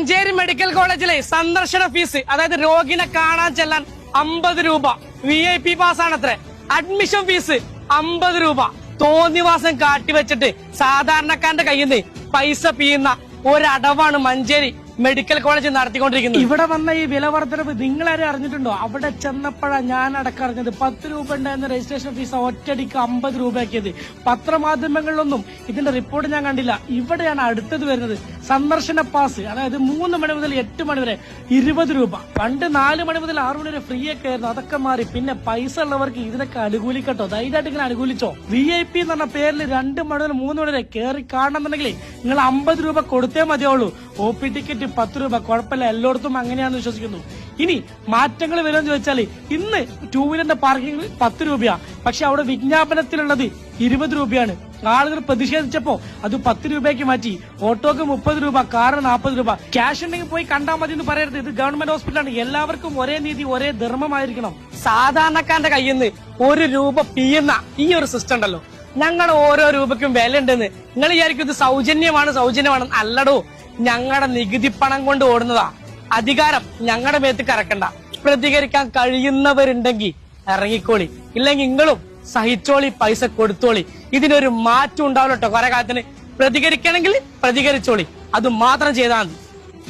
Manjeri medical കോളേജിലെ സന്ദർശന fees, അതായത് രോഗിനെ കാണാൻ ചെല്ലാൻ 50 രൂപ, VIP പാസ്സാണത്രേ. അഡ്മിഷൻ ഫീസ് 50 രൂപ. തോന്നിവാസം കാട്ടിവെച്ചിട്ട് സാധാരണക്കാരന്റെ കയ്യിൽ നിന്ന് പൈസ പിയുന്ന ഒരടവാണ് മഞ്ചേരി മെഡിക്കൽ കോളേജ് നടത്തിക്കൊണ്ടിരിക്കുന്നത്. ഇവിടെ വന്ന ഈ വില വർധനവ് നിങ്ങളാരും അറിഞ്ഞിട്ടുണ്ടോ? അവിടെ ചെന്നപ്പോഴാണ് ഞാൻ അടക്കറിഞ്ഞത്. 10 രൂപ ഉണ്ടായിരുന്ന രജിസ്ട്രേഷൻ ഫീസ് ഒറ്റയടിക്ക് 50 രൂപയാക്കിയത്. പത്രമാധ്യമങ്ങളിലൊന്നും ഇതിന്റെ റിപ്പോർട്ട് ഞാൻ കണ്ടില്ല. ഇവിടെയാണ് അടുത്തത് വരുന്നത്. സന്ദർശന പാസ്, അതായത് 3 മണി മുതൽ 8 മണി വരെ 20 രൂപ. പണ്ട് 4 മണി മുതൽ 6 മണി വരെ ഫ്രീ ഒക്കെ ആയിരുന്നു. അതൊക്കെ മാറി. പിന്നെ പൈസ ഉള്ളവർക്ക് ഇതിനൊക്കെ അനുകൂലിക്കട്ടോ, ധൈര്യമായിട്ട് ഇങ്ങനെ അനുകൂലിച്ചോ. VIP എന്ന് പറഞ്ഞ പേരിൽ 2 മണി മുതൽ 3 മണി വരെ കയറി കാണണമെന്നുണ്ടെങ്കിൽ നിങ്ങൾ 50 രൂപ കൊടുത്തേ മതിയാവുള്ളൂ. OP ടിക്കറ്റ് 10 രൂപ. കുഴപ്പമില്ല, എല്ലായിടത്തും അങ്ങനെയാണെന്ന് വിശ്വസിക്കുന്നു. ഇനി മാറ്റങ്ങൾ വരുമെന്ന് ചോദിച്ചാൽ ഇന്ന് 2 വീലറിന്റെ പാർക്കിംഗ് 10 രൂപയാ, പക്ഷെ അവിടെ വിജ്ഞാപനത്തിലുള്ളത് 20 രൂപയാണ്. ആളുകൾ പ്രതിഷേധിച്ചപ്പോ അത് 10 രൂപയ്ക്ക് മാറ്റി. ഓട്ടോക്ക് 30 രൂപ, കാറിന് 40 രൂപ. ക്യാഷ് ഉണ്ടെങ്കിൽ പോയി കണ്ടാൽ മതി എന്ന് പറയരുത്. ഇത് ഗവൺമെന്റ് ഹോസ്പിറ്റലാണ്. എല്ലാവർക്കും ഒരേ നീതി, ഒരേ ധർമ്മമായിരിക്കണം. സാധാരണക്കാരന്റെ കയ്യിൽ നിന്ന് 1 രൂപ പിയുന്ന ഈ ഒരു സിസ്റ്റം ഉണ്ടല്ലോ, ഞങ്ങൾ ഓരോ രൂപയ്ക്കും വില ഉണ്ടെന്ന് നിങ്ങൾ വിചാരിക്കും ഇത് സൗജന്യമാണ്. അല്ലടോ, ഞങ്ങളുടെ നികുതി പണം കൊണ്ട് ഓടുന്നതാ. അധികാരം ഞങ്ങളുടെ മേത്ത് കറക്കണ്ട. പ്രതികരിക്കാൻ കഴിയുന്നവരുണ്ടെങ്കിൽ ഇറങ്ങിക്കോളി, ഇല്ലെങ്കിൽ നിങ്ങളും സഹിച്ചോളി, പൈസ കൊടുത്തോളി. ഇതിനൊരു മാറ്റം ഉണ്ടാവില്ല കേട്ടോ. കുറെ കാലത്തിന് പ്രതികരിക്കണമെങ്കിൽ പ്രതികരിച്ചോളി, അത് മാത്രം ചെയ്താൽ മതി.